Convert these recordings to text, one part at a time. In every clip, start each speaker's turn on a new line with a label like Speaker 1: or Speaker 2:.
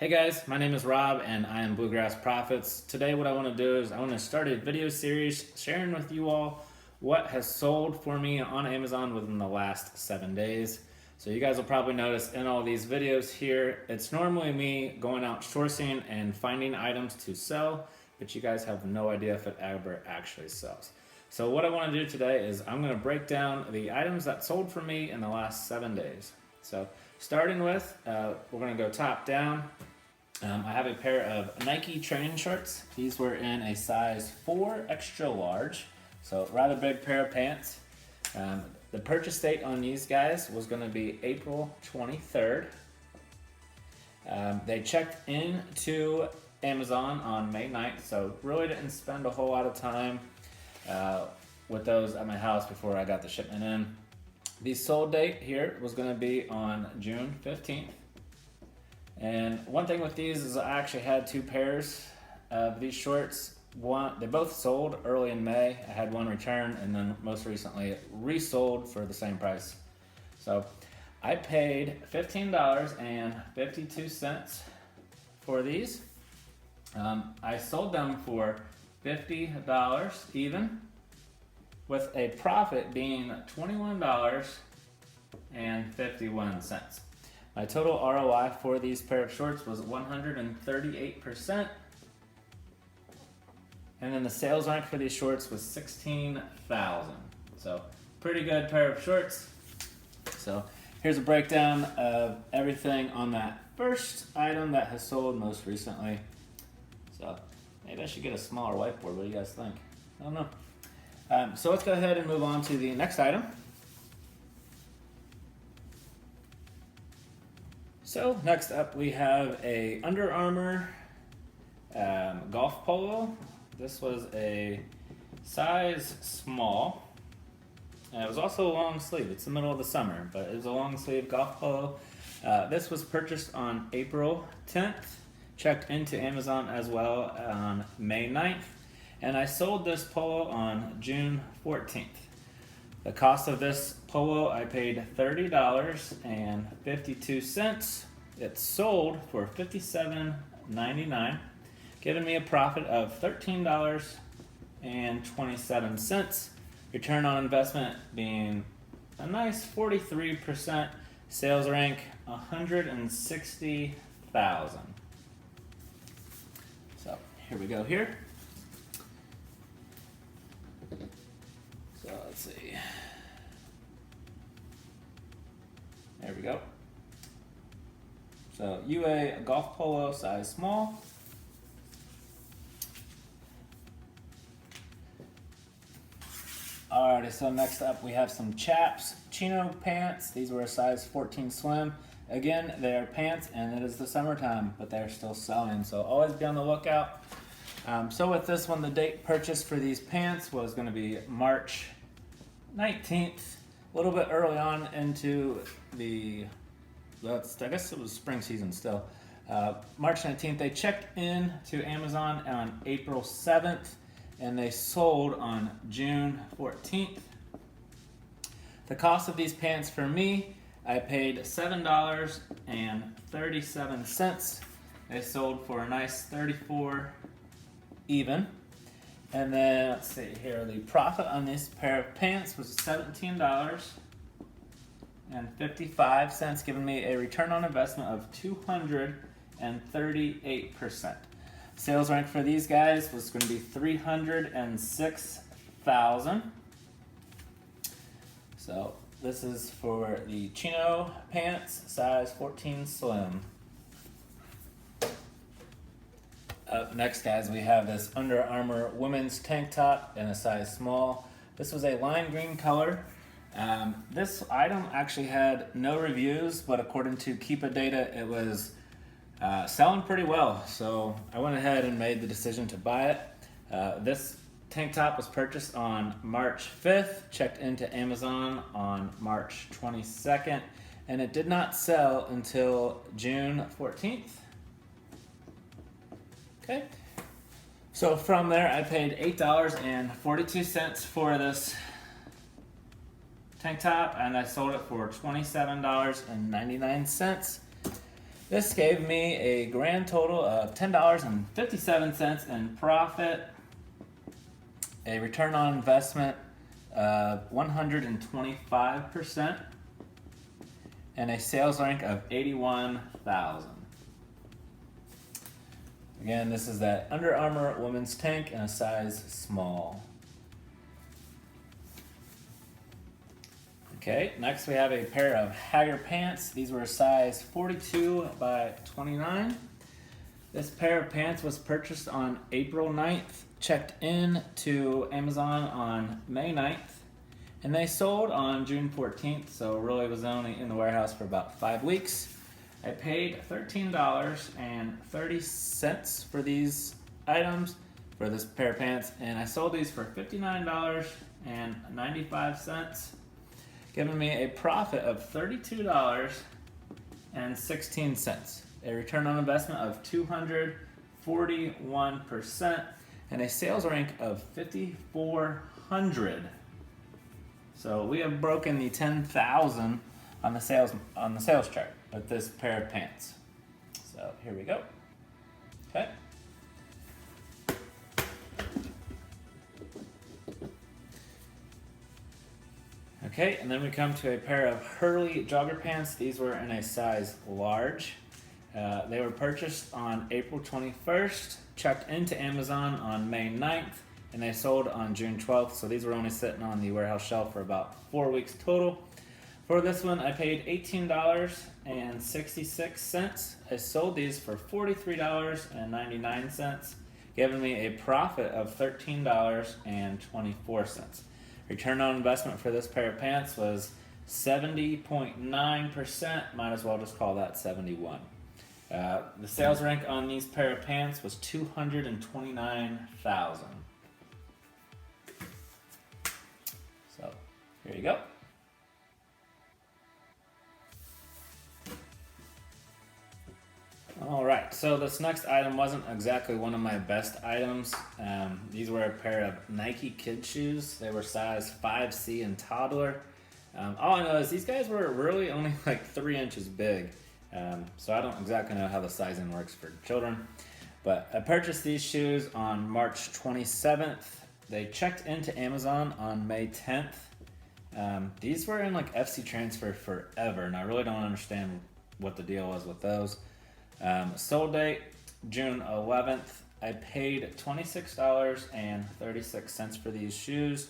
Speaker 1: Hey guys, my name is Rob and I am Bluegrass Profits. Today what I want to do is I want to start a video series sharing with you all what has sold for me on Amazon within the last 7 days. So you guys will probably notice in all these videos here, it's normally me going out sourcing and finding items to sell, but you guys have no idea if it ever actually sells. So what I want to do today is I'm going to break down the items that sold for me in the last 7 days. So starting with, we're going to go top down. I have a pair of Nike training shorts. These were in a size 4 extra large, so rather big pair of pants. The purchase date on these guys was going to be April 23rd. They checked into Amazon on May 9th, so really didn't spend a whole lot of time with those at my house before I got the shipment in. The sold date here was going to be on June 15th. And one thing with these is I actually had 2 pairs of these shorts. They both sold early in May. I had one return and then most recently resold for the same price. So I paid $15.52 for these. I sold them for $50 even, with a profit being $21.51. My total ROI for these pair of shorts was 138%. And then the sales rank for these shorts was 16,000. So pretty good pair of shorts. So here's a breakdown of everything on that first item that has sold most recently. So maybe I should get a smaller whiteboard. What do you guys think? I don't know. So let's go ahead and move on to the next item. So next up we have a Under Armour golf polo. This was a size small. It was also a long sleeve. It's the middle of the summer, but it was a long sleeve golf polo. This was purchased on April 10th, checked into Amazon as well on May 9th, and I sold this polo on June 14th. The cost of this polo, I paid $30.52. It sold for $57.99, giving me a profit of $13.27. Return on investment being a nice 43%. Sales rank 160,000. So here we go here. So let's see. There we go. So UA golf polo size small. Alrighty, so next up we have some Chaps chino pants. These were a size 14 slim. Again, they are pants and it is the summertime, but they're still selling, so always be on the lookout. So with this one, the date purchased for these pants was going to be March 19th, a little bit early on into the, I guess it was spring season still. March 19th, they checked in to Amazon on April 7th, and they sold on June 14th. The cost of these pants for me, I paid $7.37. They sold for a nice 34 even. And then let's see here, the profit on this pair of pants was $17.55, giving me a return on investment of 238%. Sales rank for these guys was going to be 306,000. So this is for the chino pants, size 14 slim. Up next, guys, we have this Under Armour women's tank top in a size small. This was a lime green color. This item actually had no reviews, but according to Keepa data, it was selling pretty well. So I went ahead and made the decision to buy it. This tank top was purchased on March 5th, checked into Amazon on March 22nd, and it did not sell until June 14th. Okay, so from there I paid $8.42 for this tank top, and I sold it for $27.99. This gave me a grand total of $10.57 in profit, a return on investment of 125%, and a sales rank of 81,000. Again, this is that Under Armour women's tank in a size small. Okay, next we have a pair of Hager pants. These were a size 42 by 29. This pair of pants was purchased on April 9th, checked in to Amazon on May 9th, and they sold on June 14th, so really was only in the warehouse for about 5 weeks. I paid $13.30 for these items, for this pair of pants, and I sold these for $59.95. Giving me a profit of $32.16, a return on investment of 241%, and a sales rank of 5,400. So we have broken the 10,000 on the sales chart with this pair of pants. So here we go. Okay. Okay, and then we come to a pair of Hurley jogger pants. These were in a size large. They were purchased on April 21st, checked into Amazon on May 9th, and they sold on June 12th. So these were only sitting on the warehouse shelf for about 4 weeks total. For this one, I paid $18.66. I sold these for $43.99, giving me a profit of $13.24. Return on investment for this pair of pants was 70.9%. Might as well just call that 71. The sales rank on these pair of pants was 229,000. So here you go. All right, so this next item wasn't exactly one of my best items. These were a pair of Nike kid shoes. They were size 5C and toddler. All I know is these guys were really only like 3 inches big. So I don't exactly know how the sizing works for children. But I purchased these shoes on March 27th. They checked into Amazon on May 10th. These were in like FC Transfer forever, and I really don't understand what the deal was with those. Sold date June 11th. I paid $26.36 for these shoes,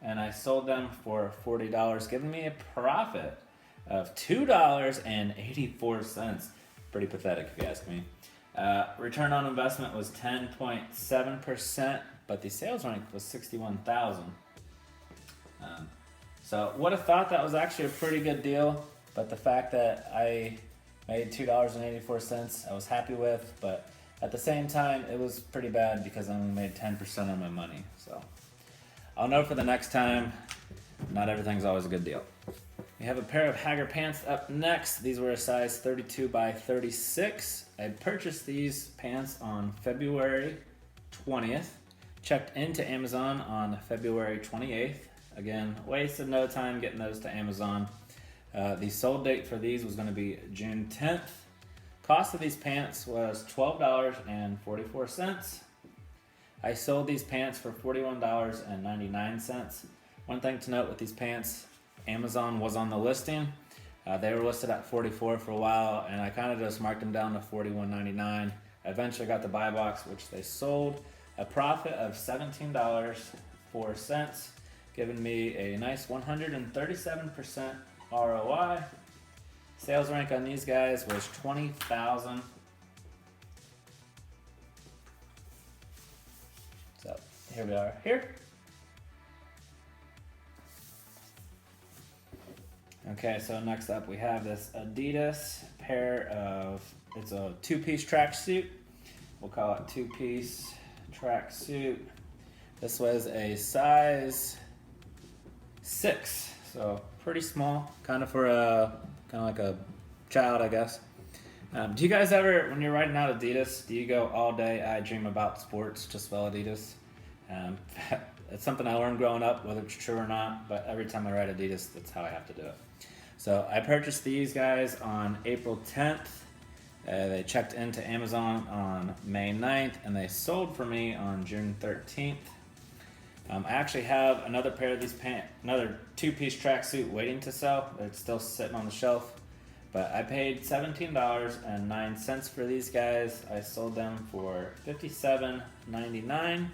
Speaker 1: and I sold them for $40, giving me a profit of $2.84. Pretty pathetic if you ask me. Return on investment was 10.7%, but the sales rank was 61,000. So would have thought that was actually a pretty good deal, but the fact that I made $2.84 I was happy with, but at the same time it was pretty bad because I only made 10% of my money. So I'll know for the next time, not everything's always a good deal. We have a pair of Hager pants up next. These were a size 32 by 36. I purchased these pants on February 20th, checked into Amazon on February 28th. Again, wasted no time getting those to Amazon. The sold date for these was going to be June 10th. Cost of these pants was $12.44. I sold these pants for $41.99. One thing to note with these pants, Amazon was on the listing. They were listed at $44 for a while, and I kind of just marked them down to $41.99. I eventually got the buy box, which they sold. A profit of $17.04, giving me a nice 137% ROI. Sales rank on these guys was 20,000. So here we are here. Okay, so next up we have this Adidas pair of, it's a 2-piece tracksuit. We'll call it 2-piece tracksuit. This was a size 6, so pretty small, kind of like a child, I guess. Do you guys ever, when you're writing out Adidas, do you go all day, I dream about sports, just spell Adidas? It's something I learned growing up, whether it's true or not, but every time I write Adidas, that's how I have to do it. So I purchased these guys on April 10th. They checked into Amazon on May 9th and they sold for me on June 13th. I actually have another pair of these pants, another two-piece tracksuit waiting to sell. It's still sitting on the shelf. But I paid $17.09 for these guys. I sold them for $57.99,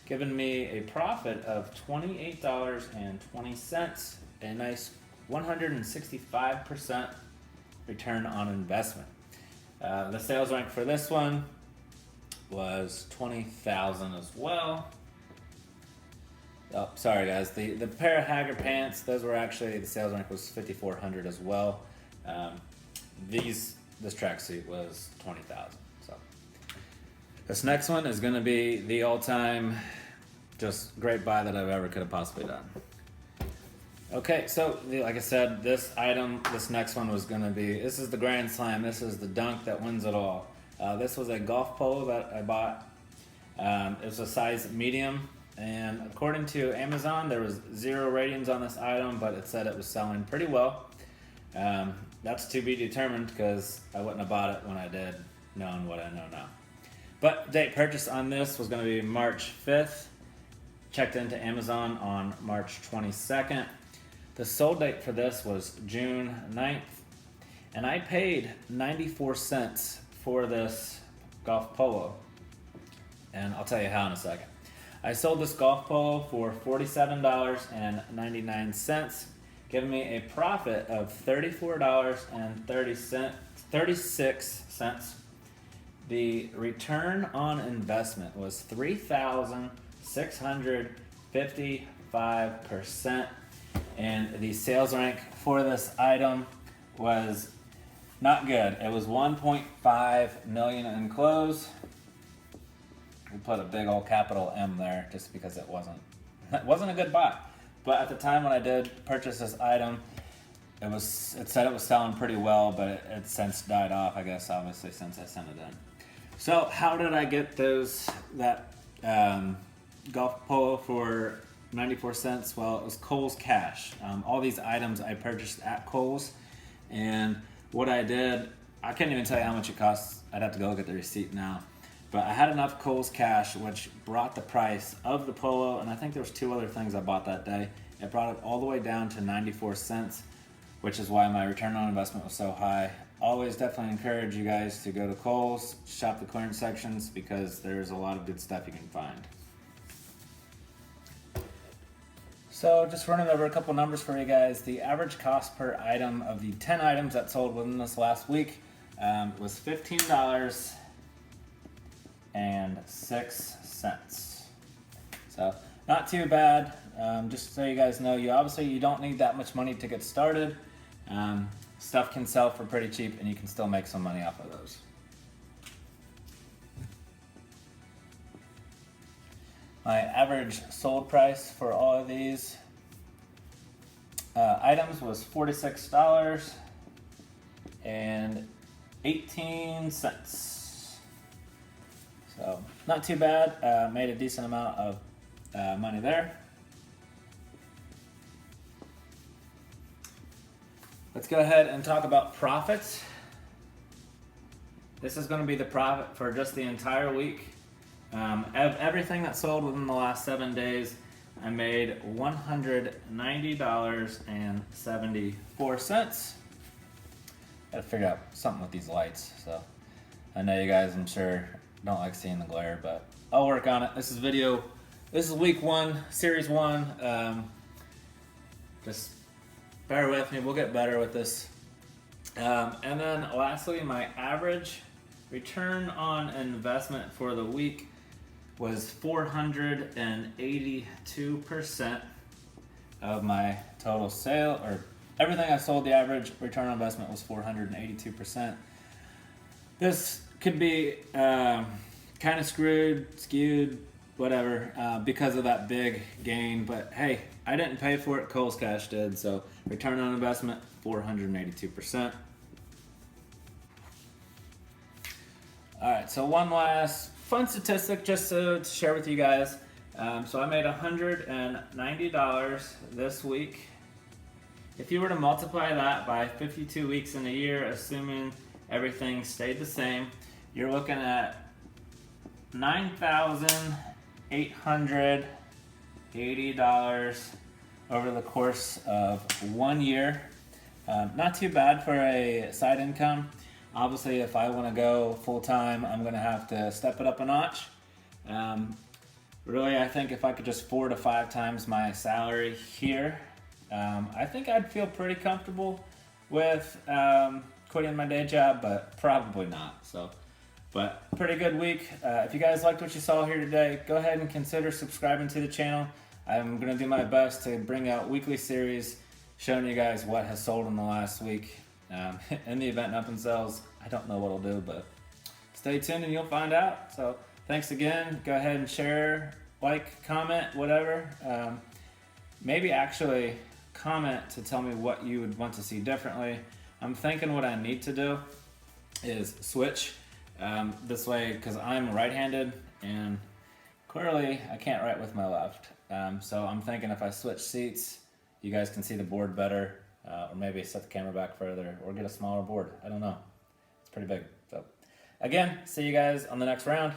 Speaker 1: giving me a profit of $28.20, a nice 165% return on investment. The sales rank for this one was 20,000 as well. Oh, sorry guys, the pair of Hager pants, those were actually, the sales rank was 5,400 as well. This tracksuit was 20,000. So this next one is going to be the all-time just great buy that I've ever could have possibly done. Okay, so like I said, this next one was going to be, this is the Grand Slam. This is the dunk that wins it all. This was a golf polo that I bought. It was a size medium, and according to Amazon, there was 0 ratings on this item, but it said it was selling pretty well. That's to be determined because I wouldn't have bought it when I did, knowing what I know now. But date purchase on this was going to be March 5th. Checked into Amazon on March 22nd. The sold date for this was June 9th. And I paid 94 cents for this golf polo. And I'll tell you how in a second. I sold this golf polo for $47.99. Giving me a profit of $34.36. The return on investment was 3,655%, and the sales rank for this item was not good. It was 1.5 million in close. We put a big old capital M there just because it wasn't a good buy. But at the time when I did purchase this item, it said it was selling pretty well, but it since died off, I guess, obviously, since I sent it in. So how did I get that golf polo for 94 cents? Well, it was Kohl's Cash. All these items I purchased at Kohl's, and what I did, I can't even tell you how much it costs. I'd have to go look at the receipt now. But I had enough Kohl's Cash, which brought the price of the polo, and I think there was 2 other things I bought that day. It brought it all the way down to 94 cents, which is why my return on investment was so high. Always definitely encourage you guys to go to Kohl's, shop the clearance sections, because there's a lot of good stuff you can find. So just running over a couple numbers for you guys. The average cost per item of the 10 items that sold within this last week was $15.06. So not too bad. Just so you guys know, you don't need that much money to get started. Stuff can sell for pretty cheap and you can still make some money off of those. My average sold price for all of these items was $46.18. So not too bad. Made a decent amount of money there. Let's go ahead and talk about profits. This is going to be the profit for just the entire week. Everything that sold within the last 7 days, I made $190.74. Gotta figure out something with these lights. So I know you guys, I'm sure, don't like seeing the glare, but I'll work on it. This is week 1, series 1. Just bear with me, we'll get better with this. And then lastly, my average return on investment for the week was 482% of my total sale, or everything I sold, the average return on investment was 482%. This could be kind of skewed, whatever, because of that big gain, but hey, I didn't pay for it, Kohl's Cash did, so return on investment, 482%. Alright, so one last fun statistic just to share with you guys. So I made $190 this week. If you were to multiply that by 52 weeks in a year, assuming everything stayed the same, you're looking at $9,880 over the course of 1 year. Not too bad for a side income. Obviously, if I want to go full time, I'm going to have to step it up a notch. Really, I think if I could just 4 to 5 times my salary here, I think I'd feel pretty comfortable with quitting my day job, but probably not. But pretty good week. If you guys liked what you saw here today, go ahead and consider subscribing to the channel. I'm going to do my best to bring out weekly series showing you guys what has sold in the last week. In the event nothing sells, I don't know what I'll do, but stay tuned and you'll find out. So thanks again. Go ahead and share, like, comment, whatever. Maybe actually comment to tell me what you would want to see differently. I'm thinking what I need to do is switch this way, because I'm right-handed and clearly I can't write with my left. So I'm thinking if I switch seats, you guys can see the board better, or maybe set the camera back further, or get a smaller board. I don't know. It's pretty big. So again, see you guys on the next round.